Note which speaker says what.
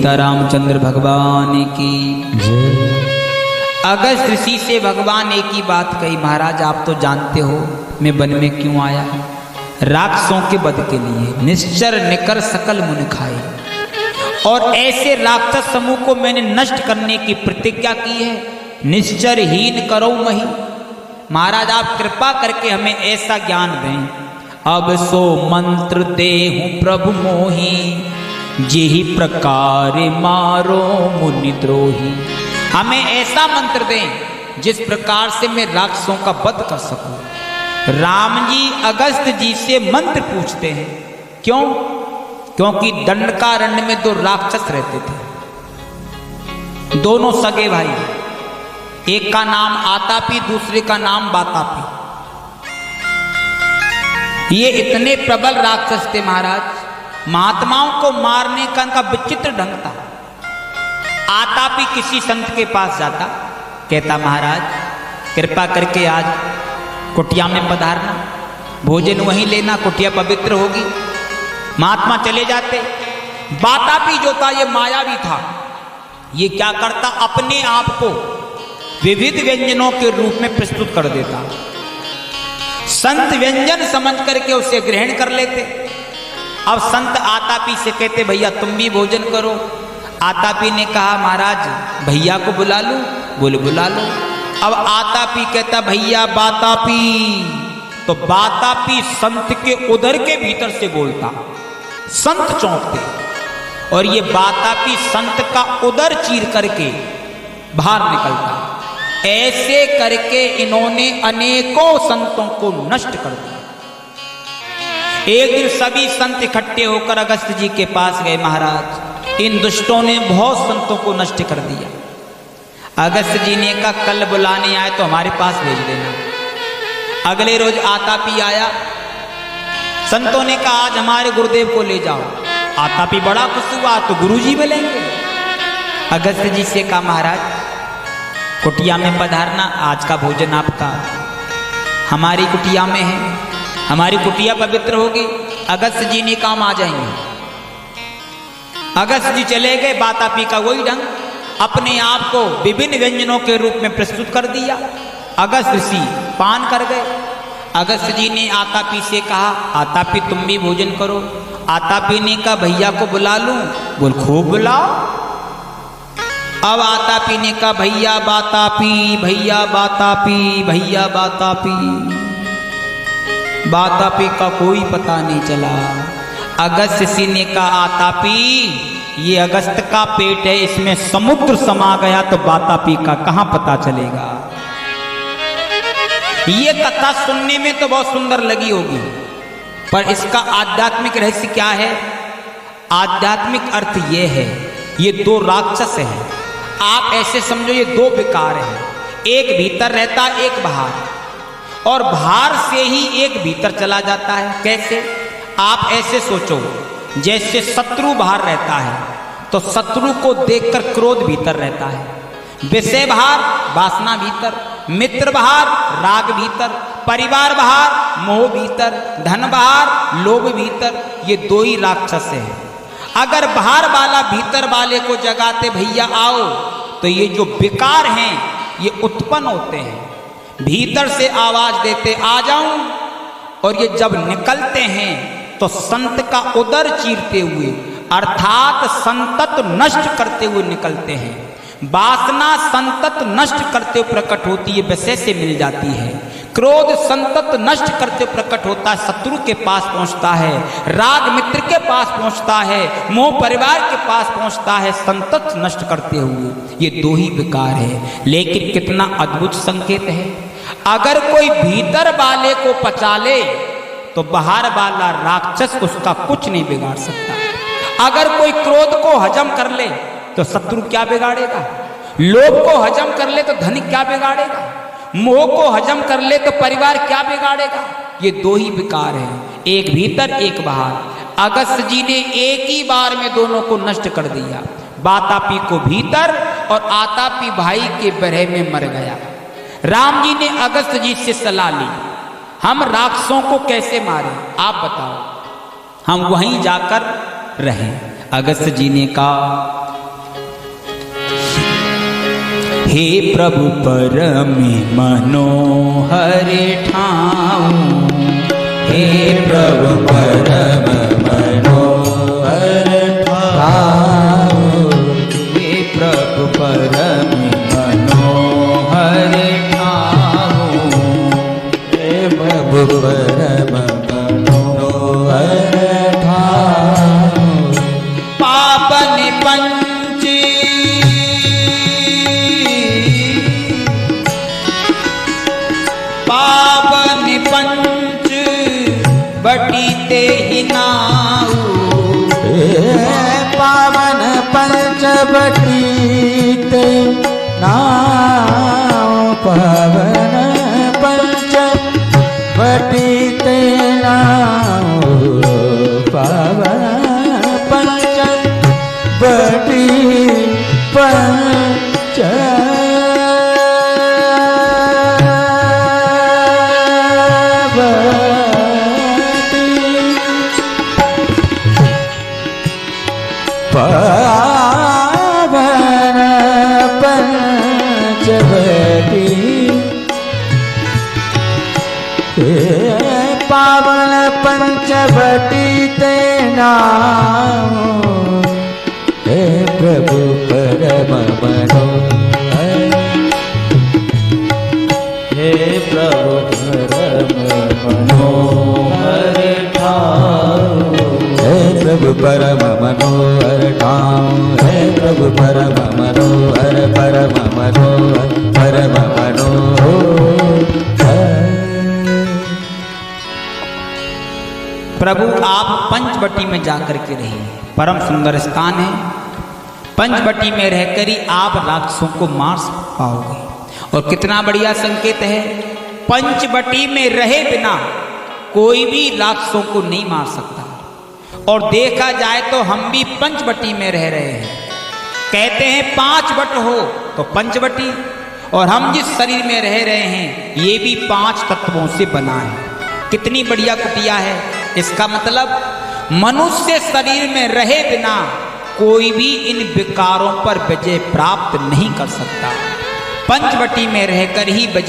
Speaker 1: रामचंद्र भगवान की अगस्त ऋषि से भगवान एक ही बात कही, महाराज आप तो जानते हो मैं वन में क्यों आया, राक्षसों के वध के लिए। निश्चर निकर सकल मुनि खाए, और ऐसे राक्षस समूह को मैंने नष्ट करने की प्रतिज्ञा की है। निश्चर हीन करो मही, महाराज आप कृपा करके हमें ऐसा ज्ञान दें। अब सो मंत्र देहूं प्रभु मोही, जेहि प्रकार मारो मुनि द्रोही। हमें ऐसा मंत्र दें जिस प्रकार से मैं राक्षसों का वध कर सकूं। राम जी अगस्त जी से मंत्र पूछते हैं, क्यों? क्योंकि दंडकारण्य में दो राक्षस रहते थे, दोनों सगे भाई, एक का नाम आतापी दूसरे का नाम बातापी। ये इतने प्रबल राक्षस थे महाराज, महात्माओं को मारने का इनका विचित्र ढंग था। आतापी किसी संत के पास जाता, कहता महाराज कृपा करके आज कुटिया में पधारना, भोजन वहीं लेना, कुटिया पवित्र होगी। महात्मा चले जाते। बातापी जो था ये मायावी था, ये क्या करता, अपने आप को विविध व्यंजनों के रूप में प्रस्तुत कर देता। संत व्यंजन समझ करके उसे ग्रहण कर लेते। अब संत आतापी से कहते भैया तुम भी भोजन करो। आतापी ने कहा महाराज भैया को बुला लूं? बोले बुला लो। अब आतापी कहता भैया बातापी, तो बातापी संत के उदर के भीतर से बोलता, संत चौंकते, और ये बातापी संत का उदर चीर करके बाहर निकलता। ऐसे करके इन्होंने अनेकों संतों को नष्ट कर दिया। एक दिन सभी संत इकट्ठे होकर अगस्त जी के पास गए, महाराज इन दुष्टों ने बहुत संतों को नष्ट कर दिया। अगस्त जी ने कहा कल बुलाने आए तो हमारे पास भेज देना। अगले रोज आतापी आया, संतों ने कहा आज हमारे गुरुदेव को ले जाओ। आतापी बड़ा खुश हुआ, तो गुरुजी मिलेंगे। अगस्त जी से कहा महाराज कुटिया में पधारना, आज का भोजन आपका हमारी कुटिया में है, हमारी कुटिया पवित्र होगी। अगस्त जी ने काम आ जाएंगे। अगस्त जी चले गए। बातापी का वही ढंग, अपने आप को विभिन्न व्यंजनों के रूप में प्रस्तुत कर दिया। अगस्त ऋषि पान कर गए। अगस्त जी ने आतापी से कहा आतापी तुम भी भोजन करो। आतापी ने कहा भैया को बुला लूं? बोल खूब बुलाओ। अब आतापी ने कहा भैया बातापी, भैया बातापी, भैया बातापी। बातापी का कोई पता नहीं चला। अगस्त ऋषि ने कहा आतापी ये अगस्त का पेट है, इसमें समुद्र समा गया तो बातापी का कहां पता चलेगा। ये कथा सुनने में तो बहुत सुंदर लगी होगी, पर इसका आध्यात्मिक रहस्य क्या है? आध्यात्मिक अर्थ ये है, ये दो राक्षस हैं। आप ऐसे समझो ये दो विकार हैं, एक भीतर रहता है एक बाहर, और बाहर से ही एक भीतर चला जाता है। कैसे? आप ऐसे सोचो जैसे शत्रु बाहर रहता है तो शत्रु को देखकर क्रोध भीतर रहता है, विषय बाहर, वासना भीतर, मित्र बाहर, राग भीतर, परिवार बाहर, मोह भीतर, धन बाहर, लोभ भीतर। ये दो ही राक्षस हैं। अगर बाहर वाला भीतर वाले को जगाते भैया आओ, तो ये जो विकार हैं ये उत्पन्न होते हैं, भीतर से आवाज देते आ जाऊं, और ये जब निकलते हैं तो संत का उदर चीरते हुए अर्थात संतत्व नष्ट करते हुए निकलते हैं। वासना संतत्व नष्ट करते हुए प्रकट होती है, विषय से मिल जाती है। क्रोध संतत्व नष्ट करते हुए प्रकट होता है, शत्रु के पास पहुंचता है। राग मित्र के पास पहुंचता है, मोह परिवार के पास पहुंचता है, संतत्व नष्ट करते हुए। ये दो ही विकार है, लेकिन कितना अद्भुत संकेत है। अगर कोई भीतर वाले को पचा ले तो बाहर वाला राक्षस उसका कुछ नहीं बिगाड़ सकता। अगर कोई क्रोध को हजम कर ले तो शत्रु क्या बिगाड़ेगा? लोभ को हजम कर ले तो धन क्या बिगाड़ेगा? मोह को हजम कर ले तो परिवार क्या बिगाड़ेगा? ये दो ही विकार हैं, एक भीतर एक बाहर। अगस्त जी ने एक ही बार में दोनों को नष्ट कर दिया। बातापी को भीतर और आतापी भाई के बरह में मर गया। राम जी ने अगस्त जी से सलाह ली, हम राक्षसों को कैसे मारें, आप बताओ। हम वहीं जाकर रहें। अगस्त्य जी ने कहा, हे प्रभु परम मनोहर ठाऊं, हे प्रभु परम मनोहर ठाऊं, हे प्रभु परम मनोहर ठाऊं, हे प्रभु परम मनोहर ठाऊं। पावन पंच पंच बटीते ही नाऊ,
Speaker 2: पावन पंच बटीते नाऊ, पावन पंच बटीते नाऊ, पावन पंच बटी पंच पावन पंचवटी, पावन पंचवटी ते नाम, हे प्रभु परम मनोहर, हे प्रभु परम मनोहर ठाऊं, हे प्रभु परम मनोहर ठाऊं, हे प्रभु परम मनोहर, परम मनोहर, परम मनोहर।
Speaker 1: प्रभु आप पंचवटी में जाकर के रहिए, परम सुंदर स्थान है। पंचवटी में रहकर ही आप राक्षसों को मार पाओगे। और कितना बढ़िया संकेत है, पंचवटी में रहे बिना कोई भी राक्षसों को नहीं मार सकता। और देखा जाए तो हम भी पंचवटी में रह रहे हैं। कहते हैं 5 वट हो तो पंचवटी, और हम जिस शरीर में रह रहे हैं ये भी 5 तत्वों से बना है। कितनी बढ़िया कुटिया है। इसका मतलब मनुष्य शरीर में रहे बिना कोई भी इन विकारों पर विजय प्राप्त नहीं कर सकता। पंचवटी में रहकर ही विजय